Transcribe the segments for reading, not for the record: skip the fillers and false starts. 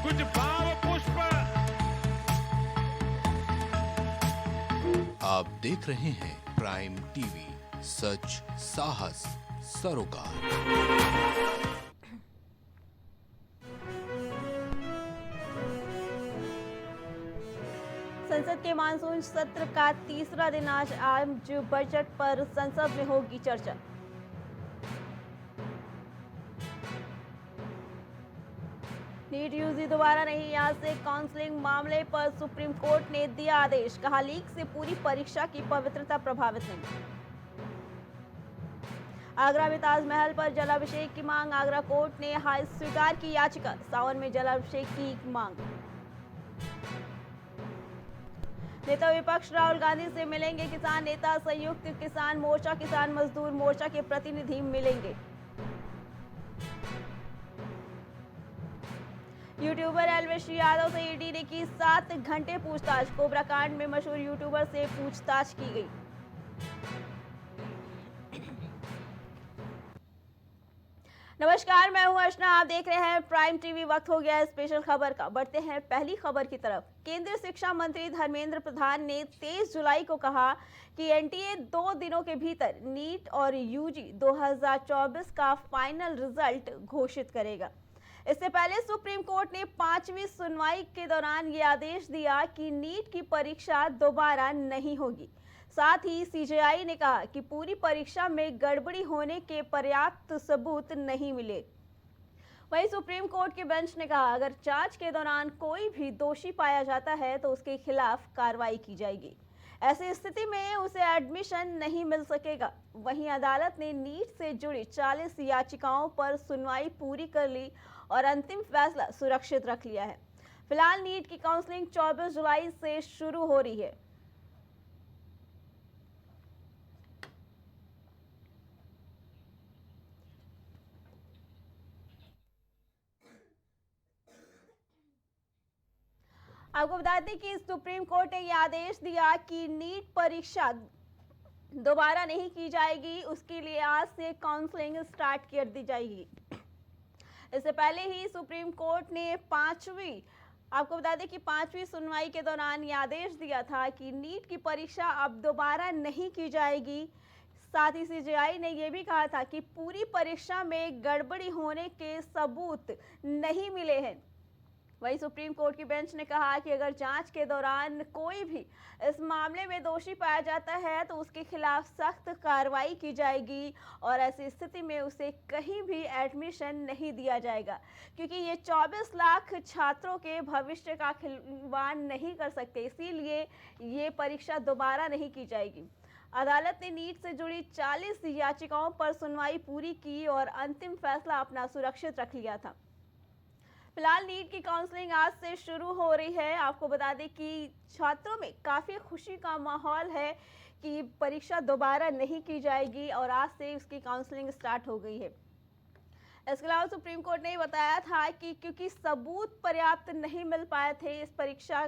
कुछ भाव पुष्प। आप देख रहे हैं प्राइम टीवी, सच साहस सरोकार। संसद के मानसून सत्र का तीसरा दिन आज बजट पर संसद में होगी चर्चा। नीट यूजी दोबारा नहीं, आज से काउंसलिंग मामले पर सुप्रीम कोर्ट ने दिया आदेश, कहा लीक से पूरी परीक्षा की पवित्रता प्रभावित नहीं। आगरा में ताजमहल पर जलाभिषेक की मांग, आगरा कोर्ट ने हाई स्वीकार की याचिका, सावन में जलाभिषेक की मांग। नेता विपक्ष राहुल गांधी से मिलेंगे किसान नेता, संयुक्त किसान मोर्चा, किसान मजदूर मोर्चा के प्रतिनिधि मिलेंगे। यूट्यूबर एल्विश यादव से ईडी ने की 7 घंटे पूछताछ, कोबरा कांड में मशहूर यूट्यूबर से पूछताछ की गई। नमस्कार, मैं हूं अर्चना, आप देख रहे हैं प्राइम टीवी। वक्त हो गया है स्पेशल खबर का। बढ़ते हैं पहली खबर की तरफ। केंद्रीय शिक्षा मंत्री धर्मेंद्र प्रधान ने 23 जुलाई को कहा कि एनटीए 2 दिनों के भीतर नीट और यूजी 2024 का फाइनल रिजल्ट घोषित करेगा। इससे पहले सुप्रीम कोर्ट ने 5वीं सुनवाई के दौरान ये आदेश दिया कि नीट की परीक्षा दोबारा नहीं होगी। साथ ही सीजेआई ने कहा कि पूरी परीक्षा में गड़बड़ी होने के पर्याप्त सबूत नहीं मिले। वहीं सुप्रीम कोर्ट के बेंच ने कहा, अगर जांच के दौरान कोई भी दोषी पाया जाता है तो उसके खिलाफ कार्रवाई की जाएगी। ऐसी स्थिति में उसे एडमिशन नहीं मिल सकेगा। वहीं अदालत ने नीट से जुड़ी 40 याचिकाओं पर सुनवाई पूरी कर ली और अंतिम फैसला सुरक्षित रख लिया है। फिलहाल नीट की काउंसलिंग 24 जुलाई से शुरू हो रही है। आपको बता दें कि सुप्रीम कोर्ट ने यह आदेश दिया कि नीट परीक्षा दोबारा नहीं की जाएगी, उसके लिए आज से काउंसलिंग स्टार्ट कर दी जाएगी। इससे पहले ही सुप्रीम कोर्ट ने आपको बता दें कि 5वीं सुनवाई के दौरान यह आदेश दिया था कि नीट की परीक्षा अब दोबारा नहीं की जाएगी। साथ ही सीजेआई ने यह भी कहा था कि पूरी परीक्षा में गड़बड़ी होने के सबूत नहीं मिले हैं। वहीं सुप्रीम कोर्ट की बेंच ने कहा कि अगर जांच के दौरान कोई भी इस मामले में दोषी पाया जाता है तो उसके खिलाफ सख्त कार्रवाई की जाएगी और ऐसी स्थिति में उसे कहीं भी एडमिशन नहीं दिया जाएगा, क्योंकि ये 24 लाख छात्रों के भविष्य का खिलवाड़ नहीं कर सकते, इसीलिए ये परीक्षा दोबारा नहीं की जाएगी। अदालत ने नीट से जुड़ी 40 याचिकाओं पर सुनवाई पूरी की और अंतिम फैसला अपना सुरक्षित रख लिया था। फिलहाल नीट की काउंसलिंग आज से शुरू हो रही है। आपको बता दें कि छात्रों में काफ़ी खुशी का माहौल है कि परीक्षा दोबारा नहीं की जाएगी और आज से उसकी काउंसलिंग स्टार्ट हो गई है। इसके अलावा सुप्रीम कोर्ट ने बताया था कि क्योंकि सबूत पर्याप्त नहीं मिल पाए थे इस परीक्षा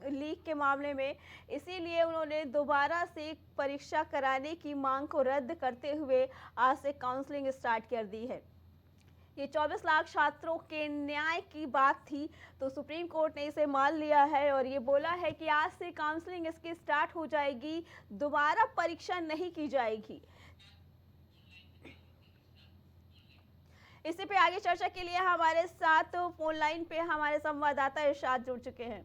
लीक के मामले में, इसीलिए उन्होंने दोबारा से परीक्षा कराने की मांग को रद्द करते हुए आज से काउंसलिंग स्टार्ट कर दी है। ये 24 लाख छात्रों के न्याय की बात थी, तो सुप्रीम कोर्ट ने इसे मान लिया है और ये बोला है कि आज से काउंसलिंग इसकी स्टार्ट हो जाएगी, दोबारा परीक्षा नहीं की जाएगी। इसी पे आगे चर्चा के लिए हमारे साथ फोन लाइन पे हमारे संवाददाता इरशाद जुड़ चुके हैं।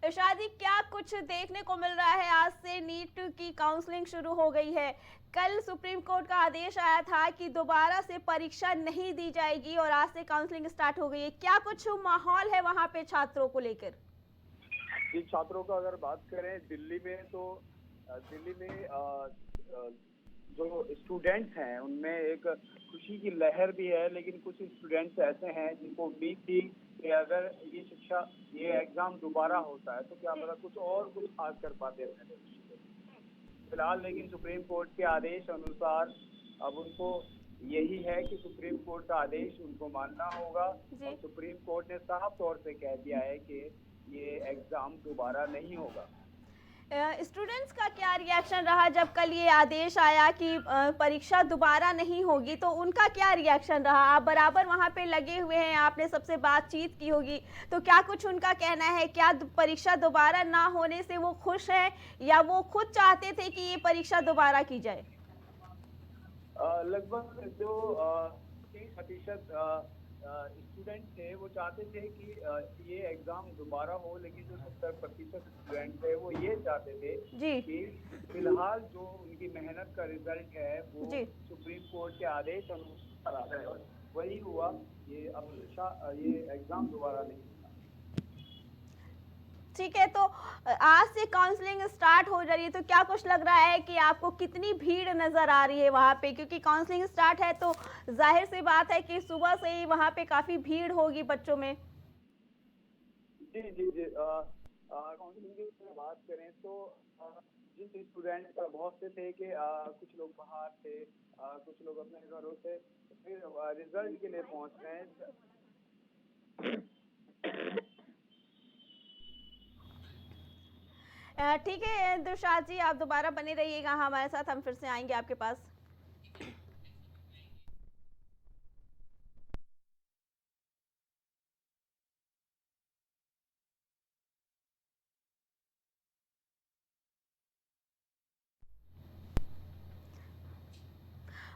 इरशाद जी, क्या कुछ देखने को मिल रहा है? आज से नीट की काउंसलिंग शुरू हो गई है। कल सुप्रीम कोर्ट का आदेश आया था कि दोबारा से परीक्षा नहीं दी जाएगी और आज से काउंसलिंग स्टार्ट हो गई है। क्या कुछ माहौल है वहां पे छात्रों को लेकर? जी, छात्रों का अगर बात करें दिल्ली में, तो दिल्ली में जो स्टूडेंट्स हैं उनमें एक खुशी की लहर भी है, लेकिन कुछ स्टूडेंट्स ऐसे हैं जिनको उम्मीद थी कि अगर ये एग्जाम दोबारा होता है तो क्या पता कुछ खास कर पाते हैं। फिलहाल लेकिन सुप्रीम कोर्ट के आदेश अनुसार अब उनको यही है कि सुप्रीम कोर्ट का आदेश उनको मानना होगा और सुप्रीम कोर्ट ने साफ तौर से कह दिया है कि ये एग्जाम दोबारा नहीं होगा। स्टूडेंट्स का क्या रिएक्शन रहा जब कल ये आदेश आया कि परीक्षा दोबारा नहीं होगी, तो उनका क्या रिएक्शन रहा? आप बराबर वहां पे लगे हुए हैं, आपने सबसे बातचीत की होगी, तो क्या कुछ उनका कहना है? क्या परीक्षा दोबारा ना होने से वो खुश हैं या वो खुद चाहते थे कि ये परीक्षा दोबारा की जाए? लगभग जो 30% स्टूडेंट थे वो चाहते थे कि ये एग्जाम दोबारा हो, लेकिन जो 70% स्टूडेंट थे वो ये चाहते थे जी कि फिलहाल जो उनकी मेहनत का रिजल्ट है वो जी सुप्रीम कोर्ट के आदेश अनुसार आ जाए, और वही हुआ। ये अब ये एग्जाम दोबारा नहीं। ठीक है, तो आज से काउंसलिंग स्टार्ट हो रही है, तो क्या कुछ लग रहा है कि आपको कितनी भीड़ नजर आ रही है वहां पे? क्योंकि काउंसलिंग स्टार्ट है तो जाहिर सी बात है कि सुबह से ही वहां पे काफी भीड़ होगी बच्चों में। जी जी जी काउंसलिंग की बात करें तो जिस स्टूडेंट का बहुत से थे कि कुछ लोग बाहर थे, कुछ लोग अपने घरों से फिर रिजल्ट के लिए पहुंच रहे हैं। ठीक है दिलशाद जी, आप दोबारा बने रहिएगा हमारे साथ, हम फिर से आएंगे आपके पास।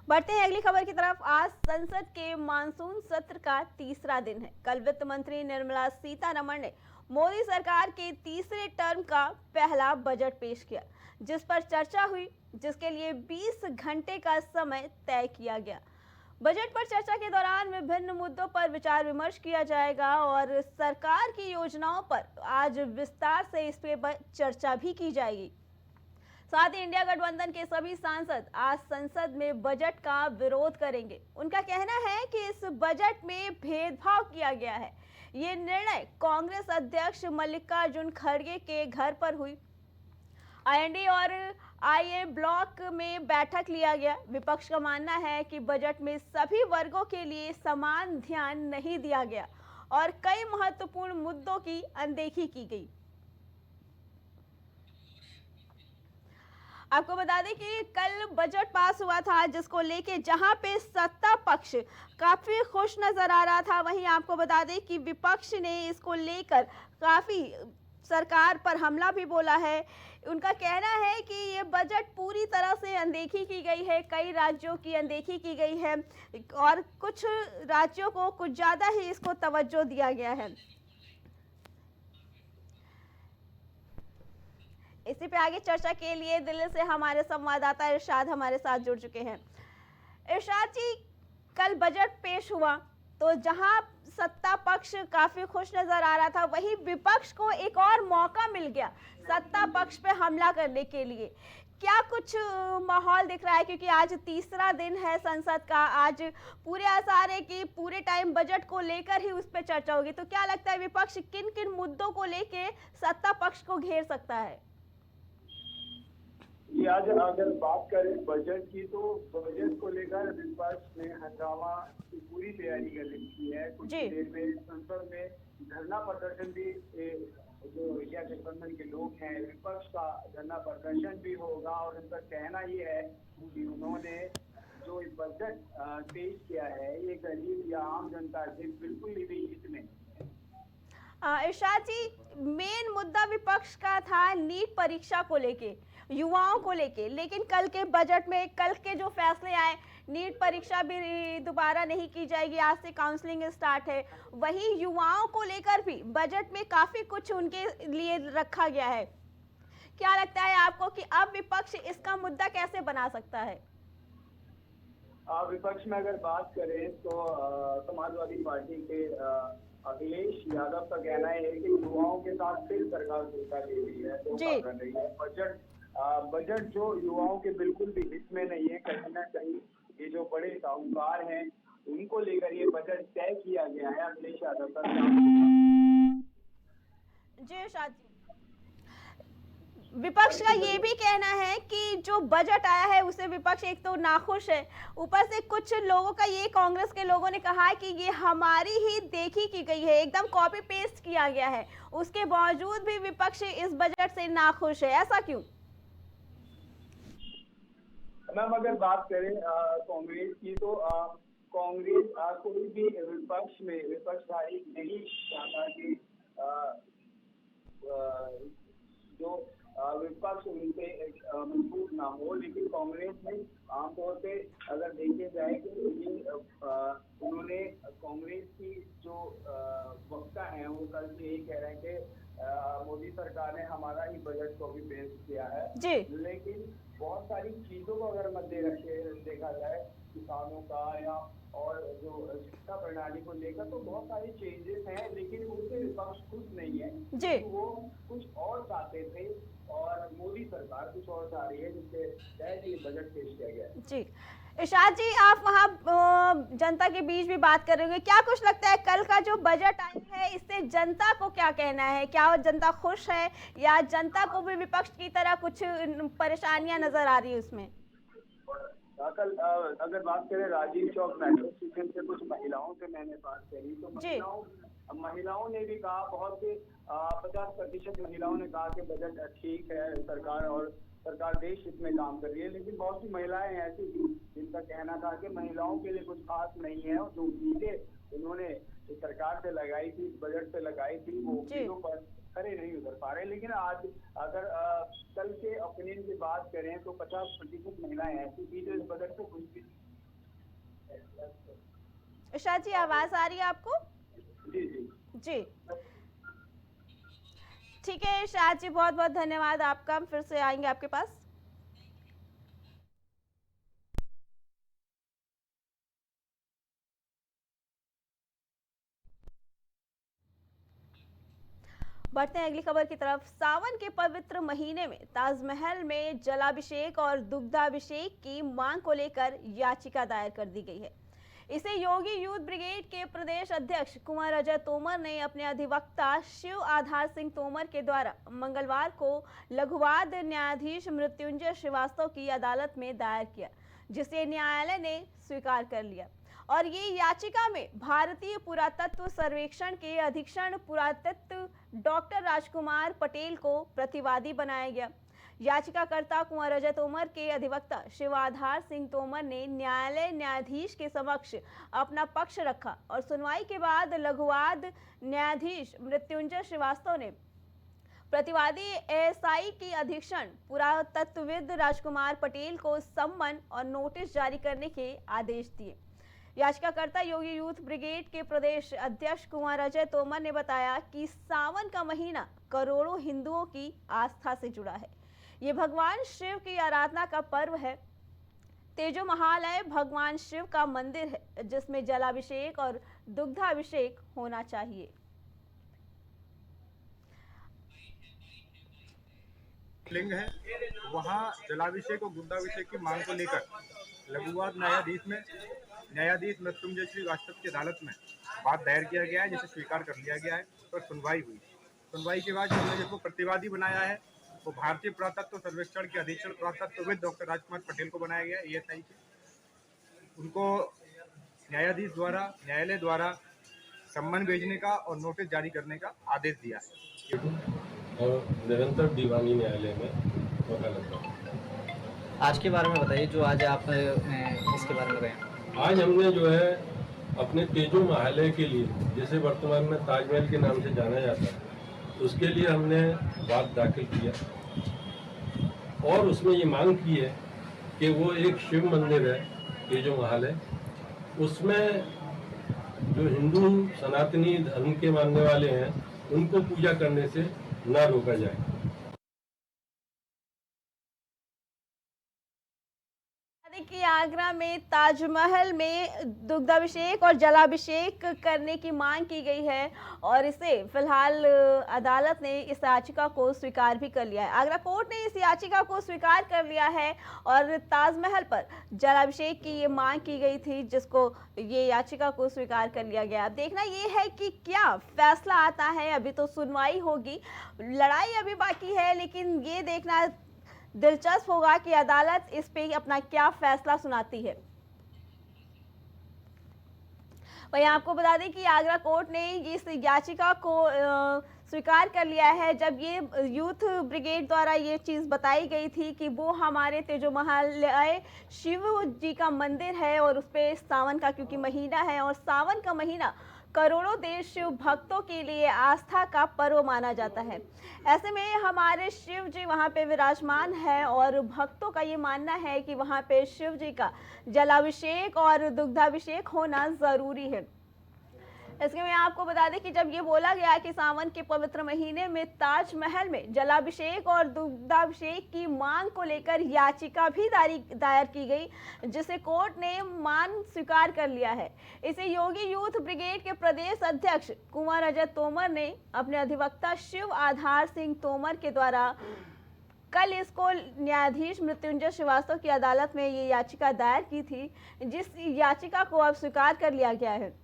बढ़ते हैं अगली खबर की तरफ। आज संसद के मानसून सत्र का तीसरा दिन है। कल वित्त मंत्री निर्मला सीतारमण ने मोदी सरकार के तीसरे टर्म का पहला बजट पेश किया, जिस पर चर्चा हुई, जिसके लिए 20 घंटे का समय तय किया गया। बजट पर चर्चा के दौरान विभिन्न मुद्दों पर विचार विमर्श किया जाएगा और सरकार की योजनाओं पर आज विस्तार से इस पे चर्चा भी की जाएगी। साथ ही इंडिया गठबंधन के सभी सांसद आज संसद में बजट का विरोध करेंगे। उनका कहना है कि इस बजट में भेदभाव किया गया है। ये निर्णय कांग्रेस अध्यक्ष मल्लिकार्जुन खड़गे के घर पर हुई आईएनडी और आईए ब्लॉक में बैठक लिया गया। विपक्ष का मानना है कि बजट में सभी वर्गों के लिए समान ध्यान नहीं दिया गया और कई महत्वपूर्ण मुद्दों की अनदेखी की गई। आपको बता दें कि कल बजट पास हुआ था, जिसको लेके जहां पे सत्ता पक्ष काफी खुश नजर आ रहा था, वहीं आपको बता दें कि विपक्ष ने इसको लेकर काफी सरकार पर हमला भी बोला है। उनका कहना है कि ये बजट पूरी तरह से अनदेखी की गई है, कई राज्यों की अनदेखी की गई है और कुछ राज्यों को कुछ ज्यादा ही इसको तवज्जो दिया गया है। इसी पे आगे चर्चा के लिए दिल्ली से हमारे संवाददाता इरशाद हमारे साथ जुड़ चुके हैं। इरशाद जी, कल बजट पेश हुआ तो जहां सत्ता पक्ष काफी खुश नजर आ रहा था, वहीं विपक्ष को एक और मौका मिल गया सत्ता पक्ष पे हमला करने के लिए। क्या कुछ माहौल दिख रहा है? क्योंकि आज तीसरा दिन है संसद का, आज पूरे आसार है कि पूरे टाइम बजट को लेकर ही उस पर चर्चा होगी, तो क्या लगता है विपक्ष किन किन मुद्दों को लेके सत्ता पक्ष को घेर सकता है? ये आज अगर बात करें बजट की, तो बजट को लेकर विपक्ष ने हंगामा की पूरी तैयारी कर रखी है। कुछ देर में संसद में धरना प्रदर्शन भी, जो इंडिया गठबंधन के लोग हैं, विपक्ष का धरना प्रदर्शन भी होगा और उनका कहना ये है कि उन्होंने जो बजट पेश किया है ये गरीब या आम जनता के बिल्कुल भी हित में। इरशाद जी, मेन मुद्दा विपक्ष का था नीट परीक्षा को लेके, युवाओं को लेके, लेकिन कल के बजट में कल के जो फैसले आए, नीट परीक्षा भी दोबारा नहीं की जाएगी, आज से काउंसलिंग स्टार्ट है। वहीं युवाओं को लेकर भी बजट में काफी कुछ उनके लिए रखा गया है। क्या लगता है आपको कि अब विपक्ष इसका मुद्दा कैसे बना सकता है? विपक्ष में अगर बात करें तो समाजवादी पार्टी के अखिलेश यादव का कहना है कि युवाओं के साथ फिर सरकार धोखा दे रही है, धोखा कर रही है। बजट जो युवाओं के बिल्कुल भी हित में नहीं है। कहीं ना कहीं ये जो बड़े साहूकार हैं उनको लेकर ये बजट तय किया गया है। अखिलेश यादव का जी शाद जी, विपक्ष का ये भी कहना है कि जो बजट आया है उसे विपक्ष एक तो नाखुश है, ऊपर से कुछ लोगों का, ये कांग्रेस के लोगों ने कहा है कि ये हमारी ही देखी की गई है, एकदम कॉपी पेस्ट किया गया है, उसके बावजूद भी विपक्ष इस बजट से नाखुश है, ऐसा क्यों? मैम अगर बात करें कांग्रेस की तो कांग्रेस कोई भी विपक्षधारी नहीं चाहता कि जो विपक्ष उनसे मजबूत ना हो, लेकिन कांग्रेस में आमतौर पे अगर देखे जाए तो ये उन्होंने कांग्रेस की जो वक्ता है वो कल से यही कह रहे हैं कि मोदी सरकार ने हमारा ही बजट कॉपी पेस्ट किया है जी। लेकिन बहुत सारी चीजों को अगर मध्य रखे देखा जाए किसानों का या और जो शिक्षा प्रणाली को लेकर तो बहुत सारे चेंजेस हैं, लेकिन उनसे विपक्ष खुश नहीं है जी। वो कुछ और चाहते थे और मोदी सरकार कुछ और चाह रही है, जिसके तहत ये बजट पेश किया गया है। जी इरशाद जी, आप वहाँ जनता के बीच भी बात कर रहे होंगे, क्या कुछ लगता है कल का जो बजट आया है इससे जनता को क्या कहना है? क्या जनता खुश है या जनता को भी विपक्ष की तरह कुछ परेशानियां नजर आ रही है उसमें? कल अगर बात करें राजीव चौक मेट्रो स्टेशन से कुछ महिलाओं से मैंने बात करी तो महिलाओं ने भी कहा, बहुत से 50% महिलाओं ने कहा कि बजट ठीक है, सरकार देश हित में काम कर रही है, लेकिन बहुत सी महिलाएं ऐसी थी जिनका कहना था कि महिलाओं के लिए कुछ खास नहीं है और जो उम्मीदें उन्होंने सरकार से लगाई थी, बजट से लगाई थी, वो उम्मीदों पर खरे नहीं उतर पा रहे। लेकिन आज अगर कल के ओपिनियन की बात करें तो 50% महिलाएं ऐसी थी जो इस बजट से खुश थी। इरशाद जी, आवाज आ रही है आपको? जी जी जी ठीक है इरशाद जी, बहुत बहुत धन्यवाद आपका, फिर से आएंगे आपके पास। बढ़ते हैं अगली खबर की तरफ। सावन के पवित्र महीने में ताजमहल में जलाभिषेक और दुग्धाभिषेक की मांग को लेकर याचिका दायर कर दी गई है। इसे योगी यूथ ब्रिगेड के प्रदेश अध्यक्ष कुंवर अजय तोमर ने अपने अधिवक्ता शिव आधार सिंह तोमर के द्वारा मंगलवार को लघुवाद न्यायाधीश मृत्युंजय श्रीवास्तव की अदालत में दायर किया, जिसे न्यायालय ने स्वीकार कर लिया। और ये याचिका में भारतीय पुरातत्व सर्वेक्षण के अधीक्षण पुरातत्व डॉक्टर राजकुमार पटेल को प्रतिवादी बनाया गया। याचिकाकर्ता कुंवर अजय तोमर के अधिवक्ता शिवाधार सिंह तोमर ने न्यायाधीश के समक्ष अपना पक्ष रखा और सुनवाई के बाद लघुवाद न्यायाधीश मृत्युंजय श्रीवास्तव ने प्रतिवादी एएसआई की अधीक्षण पुरातत्वविद राजकुमार पटेल को सम्मन और नोटिस जारी करने के आदेश दिए। याचिकाकर्ता योगी यूथ ब्रिगेड के प्रदेश अध्यक्ष कुंवर अजय तोमर ने बताया कि सावन का महीना करोड़ों हिंदुओं की आस्था से जुड़ा है। ये भगवान शिव की आराधना का पर्व है। तेजो महालय भगवान शिव का मंदिर है जिसमें जलाभिषेक और दुग्धाभिषेक होना चाहिए। लिंग है वहाँ जलाभिषेक और दुग्धाभिषेक की मांग को लेकर लघुवाद न्यायाधीश मृत्युंजय श्रीवास्तव की अदालत में बात दायर किया गया है, जिसे स्वीकार कर लिया गया है और सुनवाई हुई। सुनवाई के बाद जिन्होंने जिसको प्रतिवादी बनाया है वो भारतीय पुरातत्व सर्वेक्षण के अधीक्षण पुरातत्वविद डॉक्टर राजकुमार पटेल को बनाया गया है, एएसआई के। उनको न्यायालय द्वारा सम्मन भेजने का और नोटिस जारी करने का आदेश दिया है और निरंतर दीवानी न्यायालय में वकालत है। आज के बारे में बताइए, जो आज आप इसके बारे में गए। आज हमने जो है अपने तेजो महालय के लिए, जिसे वर्तमान में ताजमहल के नाम से जाना जाता है, उसके लिए हमने बात दाखिल किया और उसमें ये मांग की है कि वो एक शिव मंदिर है तेजो महालय, उसमें जो हिंदू सनातनी धर्म के मानने वाले हैं उनको पूजा करने से न रोका जाए। कि आगरा में ताजमहल में दुग्धाभिषेक और जलाभिषेक करने की मांग की गई है और इसे फिलहाल अदालत ने इस याचिका को स्वीकार भी कर लिया है। आगरा कोर्ट ने इस याचिका को स्वीकार कर लिया है और ताजमहल पर जलाभिषेक की ये मांग की गई थी, जिसको ये याचिका को स्वीकार कर लिया गया। अब देखना ये है कि क्या फैसला आता है। अभी तो सुनवाई होगी, लड़ाई अभी बाकी है, लेकिन ये देखना दिलचस्प होगा कि अदालत इस पे अपना क्या फैसला सुनाती है। वहीं आपको बता दें कि आगरा कोर्ट ने इस याचिका को स्वीकार कर लिया है। जब ये यूथ ब्रिगेड द्वारा ये चीज़ बताई गई थी कि वो हमारे तेजोमहल शिव जी का मंदिर है और उस पर सावन का क्योंकि महीना है और सावन का महीना करोड़ों देश शिव भक्तों के लिए आस्था का पर्व माना जाता है। ऐसे में हमारे शिव जी वहाँ पे विराजमान है और भक्तों का ये मानना है कि वहाँ पे शिव जी का जलाभिषेक और दुग्धाभिषेक होना ज़रूरी है। इसके में आपको बता दें कि जब ये बोला गया कि सावन के पवित्र महीने में ताजमहल में जलाभिषेक और दुग्धाभिषेक की मांग को लेकर याचिका भी दायर की गई, जिसे कोर्ट ने मान स्वीकार कर लिया है। इसे योगी यूथ ब्रिगेड के प्रदेश अध्यक्ष कुंवर अजय तोमर ने अपने अधिवक्ता शिव आधार सिंह तोमर के द्वारा कल इसको न्यायाधीश मृत्युंजय श्रीवास्तव की अदालत में ये याचिका दायर की थी, जिस याचिका को अब स्वीकार कर लिया गया है।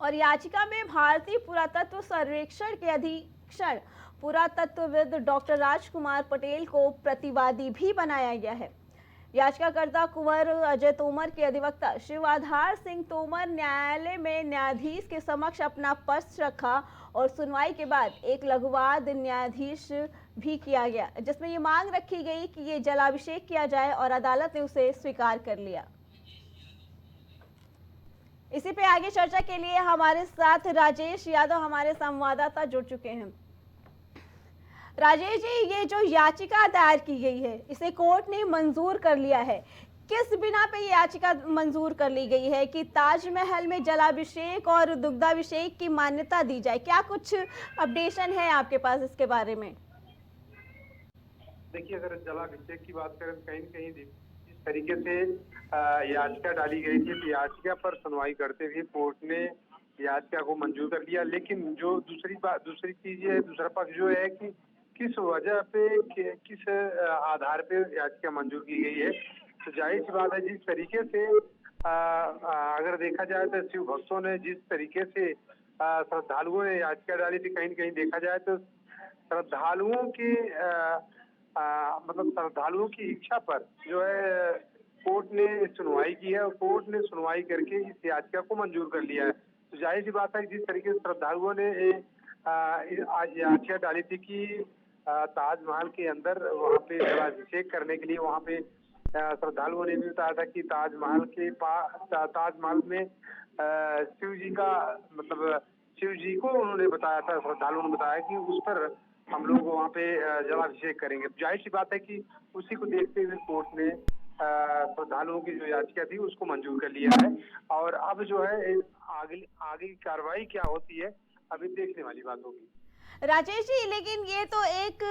और याचिका में भारतीय पुरातत्व सर्वेक्षण के अधीक्षण पुरातत्वविद डॉक्टर राजकुमार पटेल को प्रतिवादी भी बनाया गया है। याचिकाकर्ता कुंवर अजय तोमर के अधिवक्ता शिव आधार सिंह तोमर न्यायालय में न्यायाधीश के समक्ष अपना पक्ष रखा और सुनवाई के बाद एक लघुवाद न्यायाधीश भी किया गया, जिसमें ये मांग रखी गई कि ये जलाभिषेक किया जाए और अदालत ने उसे स्वीकार कर लिया। इसी पे आगे चर्चा के लिए हमारे साथ राजेश यादव हमारे संवाददाता जुड़ चुके हैं। राजेश जी, ये जो याचिका दायर की गई है इसे कोर्ट ने मंजूर कर लिया है, किस बिना पे ये याचिका मंजूर कर ली गई है कि ताजमहल में जलाभिषेक और दुग्धाभिषेक की मान्यता दी जाए? क्या कुछ अपडेशन है आपके पास इसके बारे में? देखिए, अगर जलाभिषेक की बात करें कहीं न कहीं जिस तरीके से याचिका डाली गई थी तो याचिका पर सुनवाई करते हुए कोर्ट ने याचिका को मंजूर कर लिया। लेकिन जो दूसरी चीज है, दूसरा पक्ष जो है कि किस वजह पे किस आधार पे याचिका मंजूर की गई है, तो जाहिर सी बात है जिस तरीके से अगर देखा जाए तो शिव भक्तों ने जिस तरीके से श्रद्धालुओं ने याचिका डाली थी, कहीं न कहीं देखा जाए तो श्रद्धालुओं की मतलब श्रद्धालुओं की इच्छा पर जो है कोर्ट ने सुनवाई की है और कोर्ट ने सुनवाई करके इस याचिका को मंजूर कर लिया है। तो जाहिर सी बात है जिस तरीके से श्रद्धालुओं ने आज याचिका डाली थी कि ताजमहल के अंदर वहाँ पे जलाभिषेक करने के लिए वहाँ पे श्रद्धालुओं ने भी बताया था कि ताजमहल में शिव जी का मतलब शिव जी को उन्होंने बताया था, श्रद्धालुओं ने बताया कि उस पर हम लोग वहाँ पे जलाभिषेक करेंगे। जाहिर सी बात है कि उसी को देखते हुए कोर्ट ने श्रद्धालुओं की जो याचिका थी उसको मंजूर कर लिया है और अब जो है आगे की कार्रवाई क्या होती है अभी देखने वाली बात होगी। राजेश जी, लेकिन ये तो एक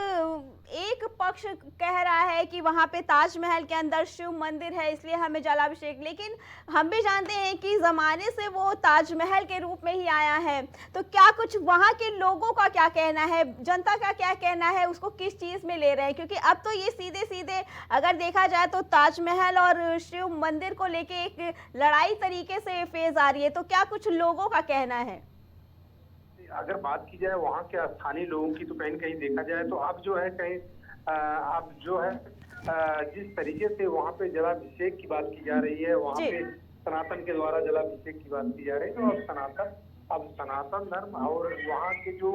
पक्ष कह रहा है कि वहाँ पे ताजमहल के अंदर शिव मंदिर है इसलिए हमें जलाभिषेक, लेकिन हम भी जानते हैं कि ज़माने से वो ताजमहल के रूप में ही आया है। तो क्या कुछ वहाँ के लोगों का क्या कहना है, जनता का क्या कहना है, उसको किस चीज़ में ले रहे हैं? क्योंकि अब तो ये सीधे अगर देखा जाए तो ताजमहल और शिव मंदिर को लेके एक लड़ाई तरीके से फेज आ रही है, तो क्या कुछ लोगों का कहना है? अगर बात की जाए वहाँ के स्थानीय लोगों की तो कहीं न कहीं देखा जाए तो अब जो है अब जो है जिस तरीके से वहाँ पे जलाभिषेक की बात की जा रही है, वहाँ पे सनातन के द्वारा जलाभिषेक की बात की जा रही है, तो अब सनातन धर्म और वहाँ के जो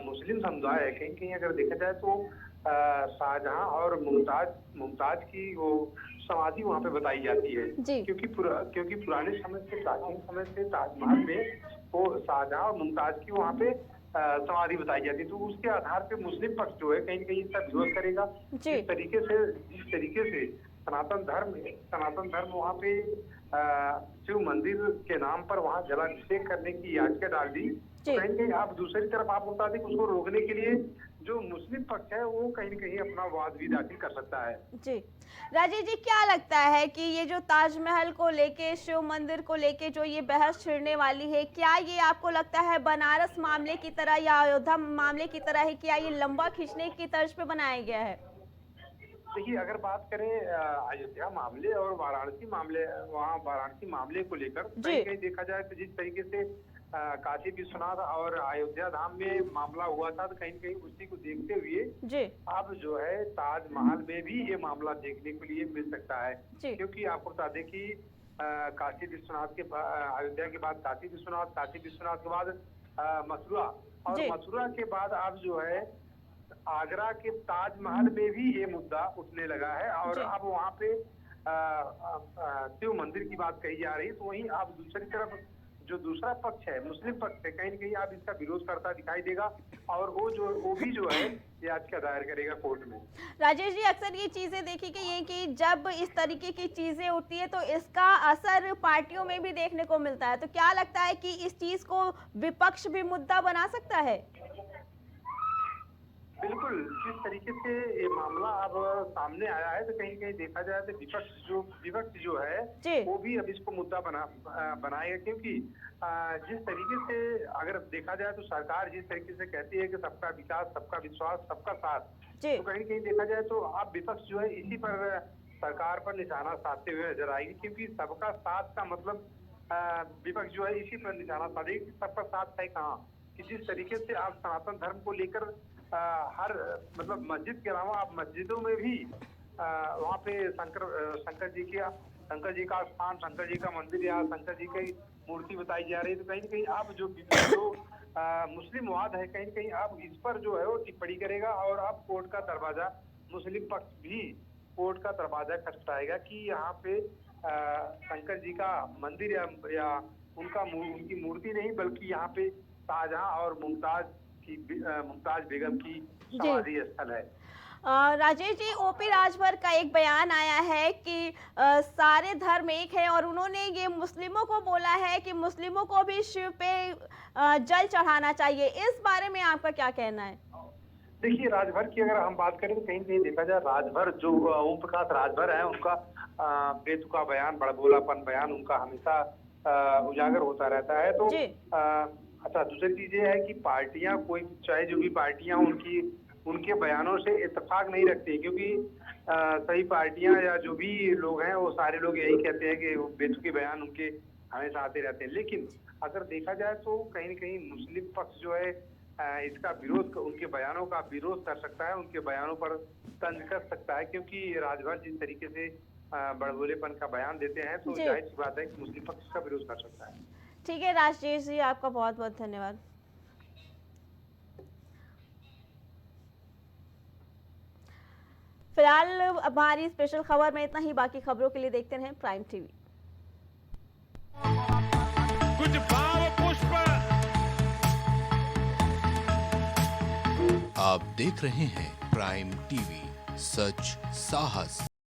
मुस्लिम समुदाय है कहीं कहीं अगर देखा जाए तो शाहजहां और मुमताज की वो समाधि वहाँ पे बताई जाती है, क्योंकि पुराने समय से प्राचीन समय से ताजमहल में वो शाहजहां और मुमताज की वहाँ पे समाधि बताई जाती है। तो उसके आधार पे मुस्लिम पक्ष जो है कहीं न कहीं इसका विरोध करेगा। जिस तरीके से सनातन धर्म वहाँ पे शिव मंदिर के नाम पर वहाँ जलाभिषेक करने की याचिका डाल दी, जी। कहीं कहीं आप दूसरी तरफ आप बता दें कि उसको रोकने के लिए जो मुस्लिम पक्ष है वो कहीं न कहीं अपना वाद भी दाखिल कर सकता है। जी राजेश जी, क्या लगता है कि ये जो ताजमहल को लेके, शिव मंदिर को लेके जो ये बहस छिड़ने वाली है, क्या ये आपको लगता है बनारस मामले की तरह या अयोध्या मामले की तरह है? क्या ये लंबा खींचने की तर्ज पे बनाया गया है? देखिए, अगर बात करें अयोध्या मामले और वाराणसी मामले, वहाँ वाराणसी मामले को लेकर जी। कहीं कहीं देखा जाए तो जिस तरीके से काशी विश्वनाथ और अयोध्या धाम में मामला हुआ था, तो कहीं न कहीं उसी को देखते हुए जी अब जो है ताजमहल में भी ये मामला देखने के लिए मिल सकता है। जी क्योंकि आपको बता दें कि काशी विश्वनाथ के अयोध्या के बाद काशी विश्वनाथ के बाद मथुरा, और जी। मथुरा के बाद अब जो है आगरा के ताजमहल में भी ये मुद्दा उठने लगा है, और जी। अब वहाँ पे शिव मंदिर की बात कही जा रही है। तो वहीं अब दूसरी तरफ जो दूसरा पक्ष है, मुस्लिम पक्ष है, कहीं न कहीं आप इसका विरोध करता दिखाई देगा, और वो भी जो है याचिका दायर करेगा कोर्ट में। राजेश जी, अक्सर ये चीजें देखी गई है कि जब इस तरीके की चीजें उठती है तो इसका असर पार्टियों में भी देखने को मिलता है, तो क्या लगता है कि इस चीज को विपक्ष भी मुद्दा बना सकता है? बिल्कुल, जिस तरीके से ये मामला अब सामने आया है, तो कहीं कहीं देखा जाए तो विपक्ष जो है जी। वो भी अब इसको मुद्दा बनाएगा। क्योंकि जिस तरीके से अगर देखा जाए तो सरकार जिस तरीके से कहती है कि सबका विकास, सबका विश्वास, सबका साथ, जी तो कहीं कहीं देखा जाए तो अब विपक्ष जो है इसी पर सरकार पर निशाना साधते हुए नजर आएगी। क्योंकि सबका साथ का मतलब विपक्ष जो है इसी पर निशाना साधेगी कि सबका साथ है कहाँ, कि जिस तरीके से आप सनातन धर्म को लेकर हर मतलब मस्जिद के अलावा आप मस्जिदों में भी वहाँ पे शंकर जी का स्थान, शंकर जी का मंदिर या शंकर जी की मूर्ति बताई जा रही है। तो कहीं न कहीं आप जो मुस्लिम वाद है, कहीं न कहीं आप इस पर जो है वो टिप्पणी करेगा, और आप कोर्ट का दरवाजा, मुस्लिम पक्ष भी कोर्ट का दरवाजा खटखटाएगा कि यहाँ पे शंकर जी का मंदिर या उनकी मूर्ति नहीं, बल्कि यहाँ पे शाहजहां और मुमताज बेगम की समाधि स्थल है। राजेश जी, ओपी राजभर का एक बयान आया है कि सारे धर्म एक है, और उन्होंने ये मुस्लिमों को बोला है कि मुस्लिमों को भी शिव पे जल चढ़ाना चाहिए। इस बारे में आपका क्या कहना है? देखिए, राजभर की अगर हम बात करें तो कहीं कहीं देखा जाए राजभर जो ओम प्रकाश राजभर है, उनका बेतुका बयान, बड़बोलापन बयान उनका हमेशा उजागर होता रहता है। तो अच्छा, दूसरी चीज ये है कि पार्टियां, कोई चाहे जो भी पार्टियां उनके बयानों से इत्तेफाक नहीं रखती, क्योंकि सही पार्टियां या जो भी लोग हैं वो सारे लोग यही कहते हैं कि बेतुके बयान उनके हमेशा आते रहते हैं। लेकिन अगर देखा जाए तो कहीं न कहीं मुस्लिम पक्ष जो है इसका विरोध, उनके बयानों का विरोध कर सकता है, उनके बयानों पर तंज कर सकता है। क्योंकि राजभर जिस तरीके से बड़बोलेपन का बयान देते हैं, तो जाहिर सी बात है कि मुस्लिम पक्ष का विरोध कर सकता है। ठीक है राजेश जी, आपका बहुत बहुत धन्यवाद। फिलहाल हमारी स्पेशल खबर में इतना ही। बाकी खबरों के लिए देखते रहें प्राइम टीवी। कुछ भाव पुष्प। आप देख रहे हैं प्राइम टीवी, सच साहस।